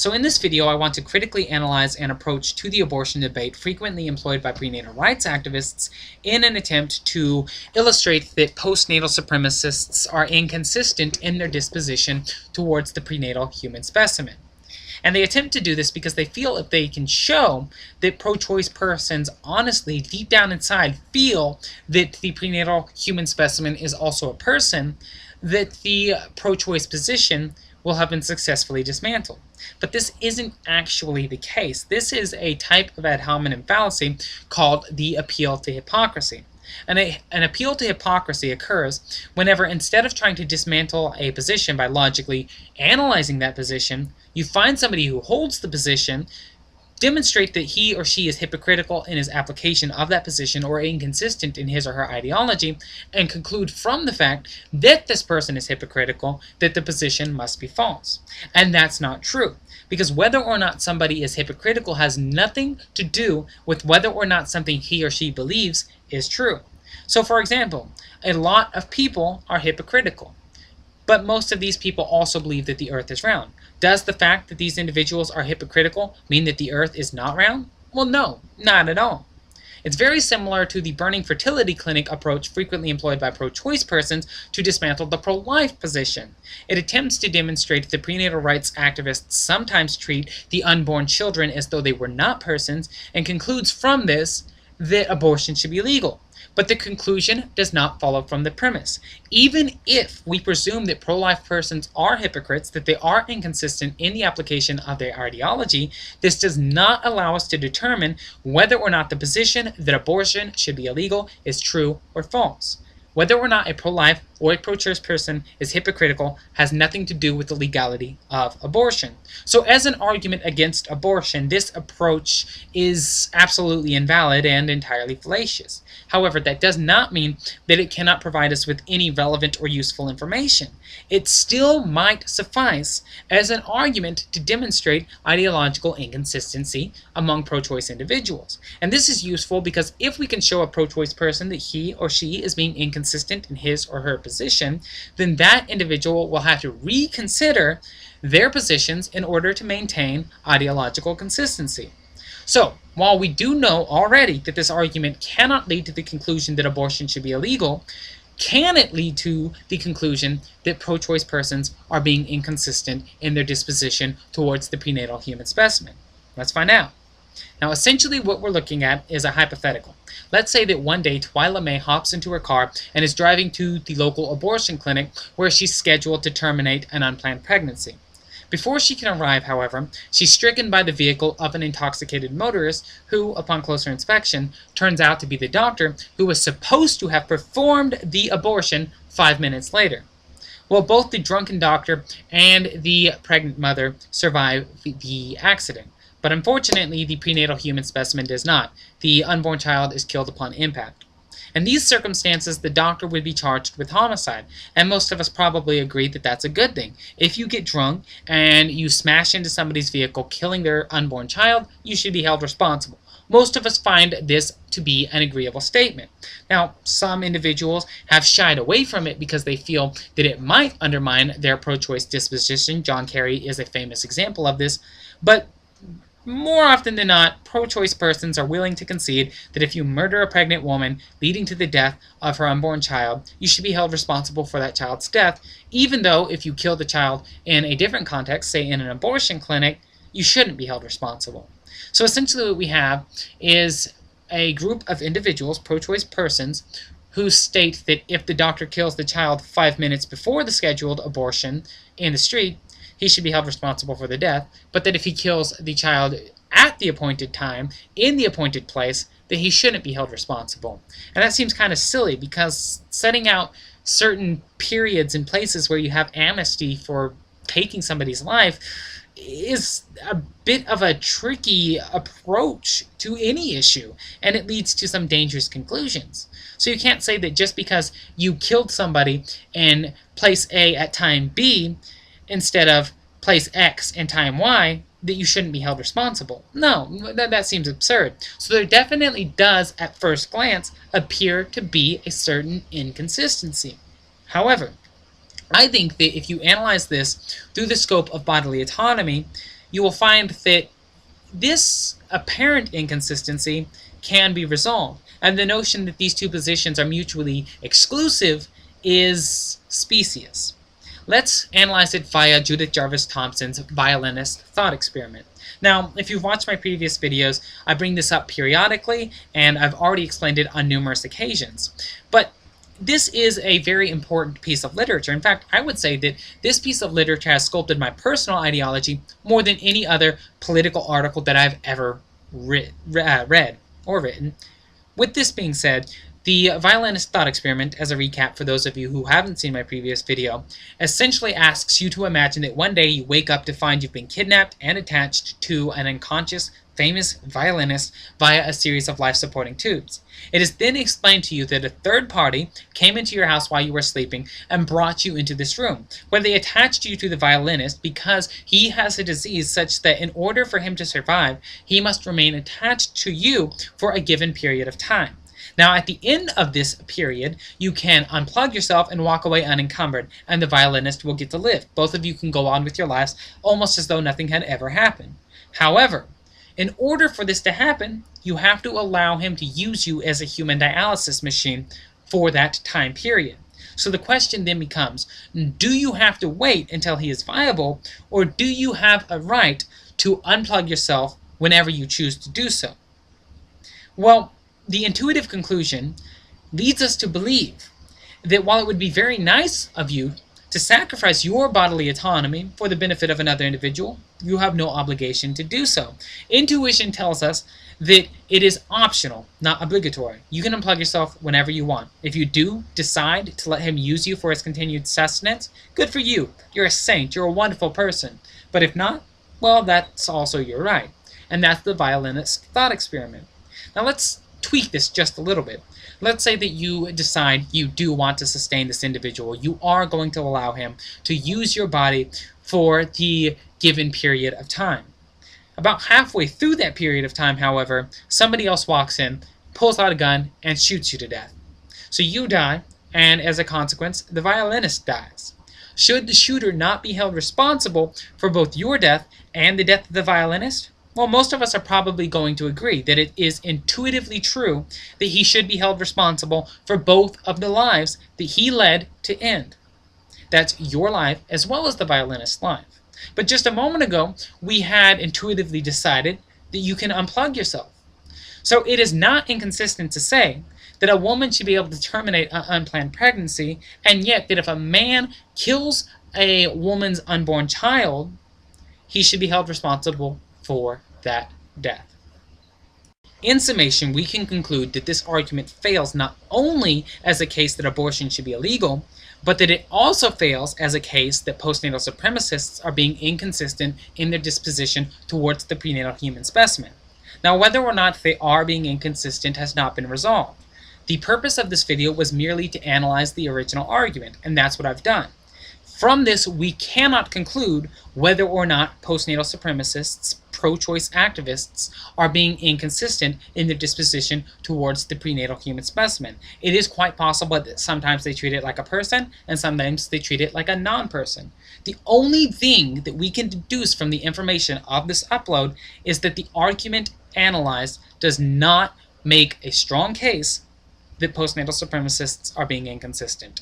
So in this video, I want to critically analyze an approach to the abortion debate frequently employed by prenatal rights activists in an attempt to illustrate that postnatal supremacists are inconsistent in their disposition towards the prenatal human specimen. And they attempt to do this because they feel if they can show that pro-choice persons honestly, deep down inside, feel that the prenatal human specimen is also a person, that the pro-choice position will have been successfully dismantled. But this isn't actually the case. This is a type of ad hominem fallacy called the appeal to hypocrisy. An appeal to hypocrisy occurs whenever, instead of trying to dismantle a position by logically analyzing that position, you find somebody who holds the position, demonstrate that he or she is hypocritical in his application of that position or inconsistent in his or her ideology, and conclude from the fact that this person is hypocritical that the position must be false. And that's not true, because whether or not somebody is hypocritical has nothing to do with whether or not something he or she believes is true. So for example, a lot of people are hypocritical, but most of these people also believe that the earth is round. Does the fact that these individuals are hypocritical mean that the earth is not round? Well, no, not at all. It's very similar to the burning fertility clinic approach frequently employed by pro-choice persons to dismantle the pro-life position. It attempts to demonstrate that prenatal rights activists sometimes treat the unborn children as though they were not persons, and concludes from this that abortion should be legal. But the conclusion does not follow from the premise. Even if we presume that pro-life persons are hypocrites, that they are inconsistent in the application of their ideology, this does not allow us to determine whether or not the position that abortion should be illegal is true or false. Whether or not a pro-life or a pro-choice person is hypocritical has nothing to do with the legality of abortion. So as an argument against abortion, this approach is absolutely invalid and entirely fallacious. However, that does not mean that it cannot provide us with any relevant or useful information. It still might suffice as an argument to demonstrate ideological inconsistency among pro-choice individuals. And this is useful because if we can show a pro-choice person that he or she is being inconsistent in his or her position, then that individual will have to reconsider their positions in order to maintain ideological consistency. So, while we do know already that this argument cannot lead to the conclusion that abortion should be illegal, can it lead to the conclusion that pro-choice persons are being inconsistent in their disposition towards the prenatal human specimen? Let's find out. Now, essentially what we're looking at is a hypothetical. Let's say that one day Twyla May hops into her car and is driving to the local abortion clinic where she's scheduled to terminate an unplanned pregnancy. Before she can arrive, however, she's stricken by the vehicle of an intoxicated motorist who, upon closer inspection, turns out to be the doctor who was supposed to have performed the abortion 5 minutes later. Well, both the drunken doctor and the pregnant mother survive the accident. But unfortunately, the prenatal human specimen does not. The unborn child is killed upon impact. In these circumstances, the doctor would be charged with homicide, and most of us probably agree that that's a good thing. If you get drunk and you smash into somebody's vehicle, killing their unborn child, you should be held responsible. Most of us find this to be an agreeable statement. Now, some individuals have shied away from it because they feel that it might undermine their pro-choice disposition. John Kerry is a famous example of this, but more often than not, pro-choice persons are willing to concede that if you murder a pregnant woman leading to the death of her unborn child, you should be held responsible for that child's death, even though if you kill the child in a different context, say in an abortion clinic, you shouldn't be held responsible. So essentially what we have is a group of individuals, pro-choice persons, who state that if the doctor kills the child 5 minutes before the scheduled abortion in the street, he should be held responsible for the death, but that if he kills the child at the appointed time, in the appointed place, that he shouldn't be held responsible. And that seems kind of silly, because setting out certain periods and places where you have amnesty for taking somebody's life is a bit of a tricky approach to any issue, and it leads to some dangerous conclusions. So you can't say that just because you killed somebody in place A at time B, instead of place X and time Y, that you shouldn't be held responsible. No, that seems absurd. So there definitely does, at first glance, appear to be a certain inconsistency. However, I think that if you analyze this through the scope of bodily autonomy, you will find that this apparent inconsistency can be resolved, and the notion that these two positions are mutually exclusive is specious. Let's analyze it via Judith Jarvis Thomson's violinist thought experiment. Now, if you've watched my previous videos, I bring this up periodically, and I've already explained it on numerous occasions. But this is a very important piece of literature. In fact, I would say that this piece of literature has sculpted my personal ideology more than any other political article that I've ever read or written. With this being said, the violinist thought experiment, as a recap for those of you who haven't seen my previous video, essentially asks you to imagine that one day you wake up to find you've been kidnapped and attached to an unconscious, famous violinist via a series of life-supporting tubes. It is then explained to you that a third party came into your house while you were sleeping and brought you into this room, where they attached you to the violinist because he has a disease such that in order for him to survive, he must remain attached to you for a given period of time. Now, at the end of this period, you can unplug yourself and walk away unencumbered, and the violinist will get to live. Both of you can go on with your lives almost as though nothing had ever happened. However, in order for this to happen, you have to allow him to use you as a human dialysis machine for that time period. So the question then becomes, do you have to wait until he is viable, or do you have a right to unplug yourself whenever you choose to do so? Well, the intuitive conclusion leads us to believe that while it would be very nice of you to sacrifice your bodily autonomy for the benefit of another individual, you have no obligation to do so. Intuition tells us that it is optional, not obligatory. You can unplug yourself whenever you want. If you do decide to let him use you for his continued sustenance, good for you. You're a saint. You're a wonderful person. But if not, well, that's also your right. And that's the violinist thought experiment. Now let's tweak this just a little bit. Let's say that you decide you do want to sustain this individual. You are going to allow him to use your body for the given period of time. About halfway through that period of time, however, somebody else walks in, pulls out a gun, and shoots you to death. So you die, and as a consequence, the violinist dies. Should the shooter not be held responsible for both your death and the death of the violinist? Well, most of us are probably going to agree that it is intuitively true that he should be held responsible for both of the lives that he led to end. That's your life as well as the violinist's life. But just a moment ago, we had intuitively decided that you can unplug yourself. So it is not inconsistent to say that a woman should be able to terminate an unplanned pregnancy, and yet that if a man kills a woman's unborn child, he should be held responsible for that death. In summation, we can conclude that this argument fails not only as a case that abortion should be illegal, but that it also fails as a case that postnatal supremacists are being inconsistent in their disposition towards the prenatal human specimen. Now, whether or not they are being inconsistent has not been resolved. The purpose of this video was merely to analyze the original argument, and that's what I've done. From this, we cannot conclude whether or not postnatal supremacists, pro-choice activists, are being inconsistent in their disposition towards the prenatal human specimen. It is quite possible that sometimes they treat it like a person, and sometimes they treat it like a non-person. The only thing that we can deduce from the information of this upload is that the argument analyzed does not make a strong case that postnatal supremacists are being inconsistent.